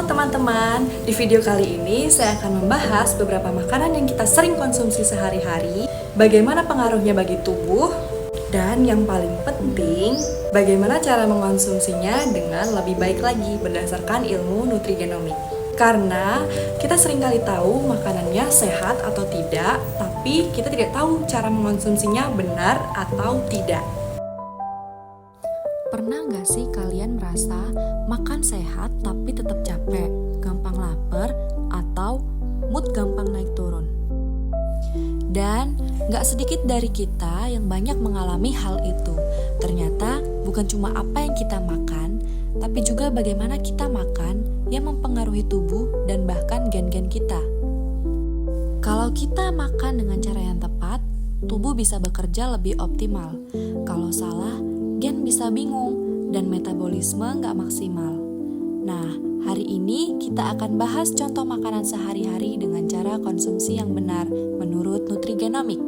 Halo teman-teman, di video kali ini saya akan membahas beberapa makanan yang kita sering konsumsi sehari-hari, bagaimana pengaruhnya bagi tubuh, dan yang paling penting, bagaimana cara mengkonsumsinya dengan lebih baik lagi berdasarkan ilmu nutrigenomik. Karena kita seringkali tahu makanannya sehat atau tidak, tapi kita tidak tahu cara mengkonsumsinya benar atau tidak. Pernah nggak sih kalian merasa makan sehat tapi tetap capek, gampang lapar, atau mood gampang naik turun? Dan nggak sedikit dari kita yang banyak mengalami hal itu. Ternyata bukan cuma apa yang kita makan, tapi juga bagaimana kita makan yang mempengaruhi tubuh dan bahkan gen-gen kita. Kalau kita makan dengan cara yang tepat, tubuh bisa bekerja lebih optimal. Kalau salah, gen bisa bingung dan metabolisme nggak maksimal. Nah, hari ini kita akan bahas contoh makanan sehari-hari dengan cara konsumsi yang benar menurut nutrigenomik.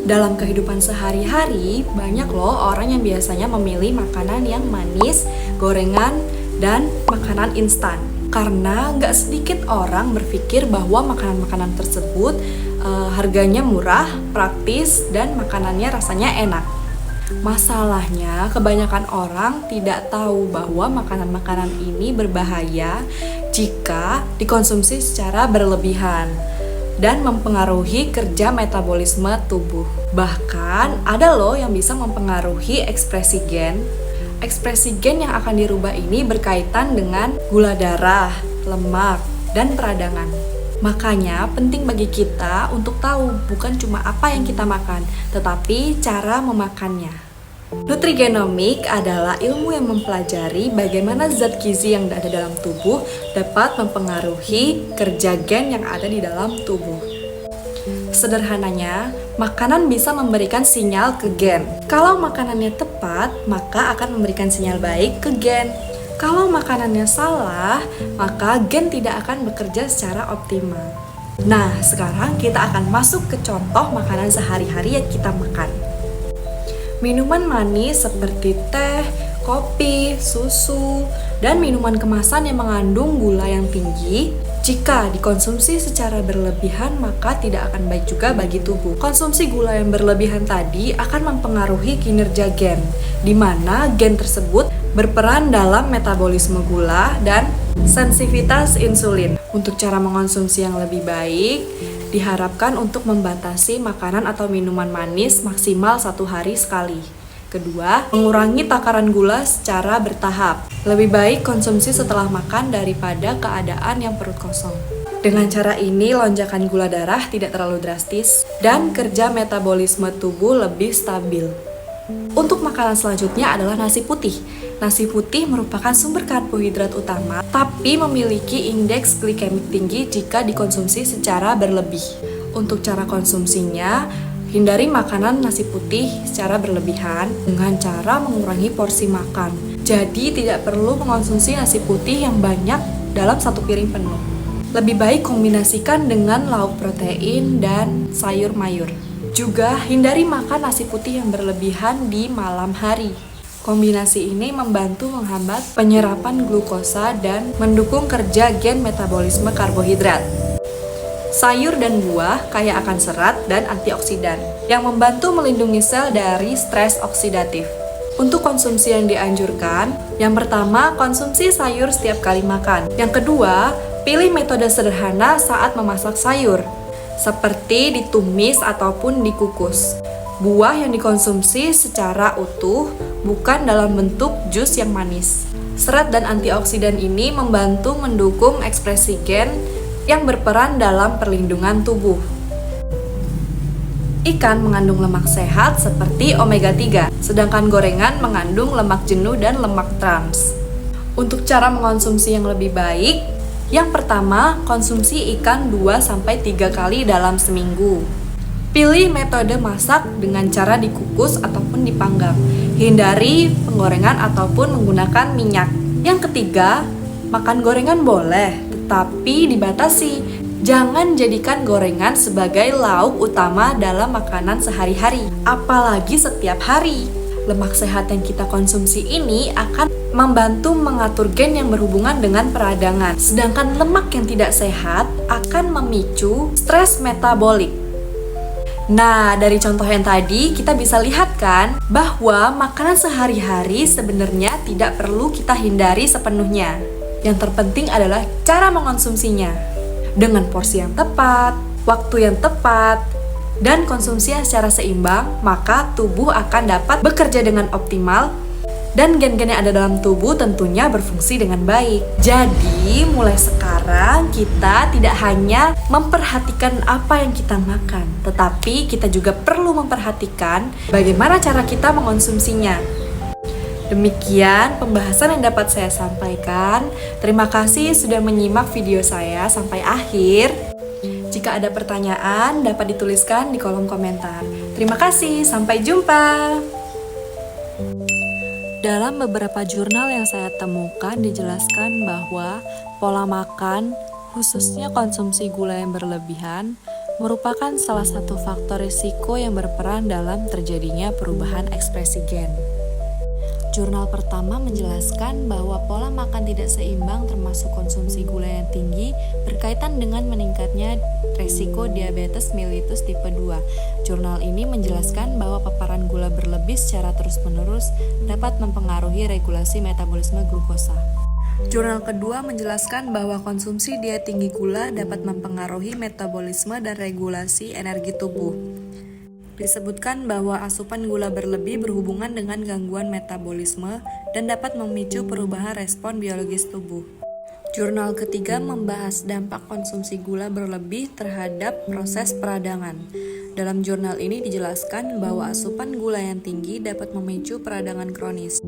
Dalam kehidupan sehari-hari, banyak loh orang yang biasanya memilih makanan yang manis, gorengan, dan makanan instan. Karena nggak sedikit orang berpikir bahwa makanan-makanan tersebut harganya murah, praktis, dan makanannya rasanya enak. Masalahnya, kebanyakan orang tidak tahu bahwa makanan-makanan ini berbahaya jika dikonsumsi secara berlebihan dan mempengaruhi kerja metabolisme tubuh. Bahkan ada loh yang bisa mempengaruhi ekspresi gen. Ekspresi gen yang akan dirubah ini berkaitan dengan gula darah, lemak, dan peradangan. Makanya penting bagi kita untuk tahu bukan cuma apa yang kita makan, tetapi cara memakannya. Nutrigenomik adalah ilmu yang mempelajari bagaimana zat gizi yang ada dalam tubuh dapat mempengaruhi kerja gen yang ada di dalam tubuh. Sederhananya, makanan bisa memberikan sinyal ke gen. Kalau makanannya tepat, maka akan memberikan sinyal baik ke gen. Kalau makanannya salah, maka gen tidak akan bekerja secara optimal. Nah, sekarang kita akan masuk ke contoh makanan sehari-hari yang kita makan. Minuman manis seperti teh, kopi, susu, dan minuman kemasan yang mengandung gula yang tinggi, jika dikonsumsi secara berlebihan maka tidak akan baik juga bagi tubuh. Konsumsi gula yang berlebihan tadi akan mempengaruhi kinerja gen, di mana gen tersebut berperan dalam metabolisme gula dan sensitivitas insulin. Untuk cara mengonsumsi yang lebih baik, diharapkan untuk membatasi makanan atau minuman manis maksimal 1 hari sekali. Kedua, mengurangi takaran gula secara bertahap. Lebih baik konsumsi setelah makan daripada keadaan yang perut kosong. Dengan cara ini, lonjakan gula darah tidak terlalu drastis dan kerja metabolisme tubuh lebih stabil. Untuk makanan selanjutnya adalah nasi putih. Nasi putih merupakan sumber karbohidrat utama, tapi memiliki indeks glikemik tinggi jika dikonsumsi secara berlebih. Untuk cara konsumsinya, hindari makanan nasi putih secara berlebihan dengan cara mengurangi porsi makan. Jadi tidak perlu mengonsumsi nasi putih yang banyak dalam 1 piring penuh. Lebih baik kombinasikan dengan lauk protein dan sayur mayur. Juga hindari makan nasi putih yang berlebihan di malam hari. Kombinasi ini membantu menghambat penyerapan glukosa dan mendukung kerja gen metabolisme karbohidrat. Sayur dan buah kaya akan serat dan antioksidan yang membantu melindungi sel dari stres oksidatif. Untuk konsumsi yang dianjurkan, yang pertama, konsumsi sayur setiap kali makan. Yang kedua, pilih metode sederhana saat memasak sayur, seperti ditumis ataupun dikukus. Buah yang dikonsumsi secara utuh, bukan dalam bentuk jus yang manis. Serat dan antioksidan ini membantu mendukung ekspresi gen yang berperan dalam perlindungan tubuh. Ikan mengandung lemak sehat seperti omega 3, sedangkan gorengan mengandung lemak jenuh dan lemak trans. Untuk cara mengkonsumsi yang lebih baik, yang pertama, konsumsi ikan 2-3 kali dalam seminggu. Pilih metode masak dengan cara dikukus ataupun dipanggang. Hindari penggorengan ataupun menggunakan minyak. Yang ketiga, makan gorengan boleh, tetapi dibatasi. Jangan jadikan gorengan sebagai lauk utama dalam makanan sehari-hari, apalagi setiap hari. Lemak sehat yang kita konsumsi ini akan membantu mengatur gen yang berhubungan dengan peradangan. Sedangkan lemak yang tidak sehat akan memicu stres metabolik. Nah, dari contoh yang tadi kita bisa lihat kan bahwa makanan sehari-hari sebenarnya tidak perlu kita hindari sepenuhnya. Yang terpenting adalah cara mengonsumsinya. Dengan porsi yang tepat, waktu yang tepat, dan konsumsi yang secara seimbang, maka tubuh akan dapat bekerja dengan optimal dan gen-gen yang ada dalam tubuh tentunya berfungsi dengan baik. Jadi, mulai sekarang kita tidak hanya memperhatikan apa yang kita makan, tetapi kita juga perlu memperhatikan bagaimana cara kita mengonsumsinya. Demikian pembahasan yang dapat saya sampaikan. Terima kasih sudah menyimak video saya sampai akhir. Jika ada pertanyaan, dapat dituliskan di kolom komentar. Terima kasih, sampai jumpa. Dalam beberapa jurnal yang saya temukan dijelaskan bahwa pola makan, khususnya konsumsi gula yang berlebihan, merupakan salah satu faktor risiko yang berperan dalam terjadinya perubahan ekspresi gen. Jurnal pertama menjelaskan bahwa pola makan tidak seimbang termasuk konsumsi gula yang tinggi berkaitan dengan meningkatnya resiko diabetes mellitus tipe 2. Jurnal ini menjelaskan bahwa paparan gula berlebih secara terus-menerus dapat mempengaruhi regulasi metabolisme glukosa. Jurnal kedua menjelaskan bahwa konsumsi diet tinggi gula dapat mempengaruhi metabolisme dan regulasi energi tubuh. Disebutkan bahwa asupan gula berlebih berhubungan dengan gangguan metabolisme dan dapat memicu perubahan respon biologis tubuh. Jurnal ketiga membahas dampak konsumsi gula berlebih terhadap proses peradangan. Dalam jurnal ini dijelaskan bahwa asupan gula yang tinggi dapat memicu peradangan kronis.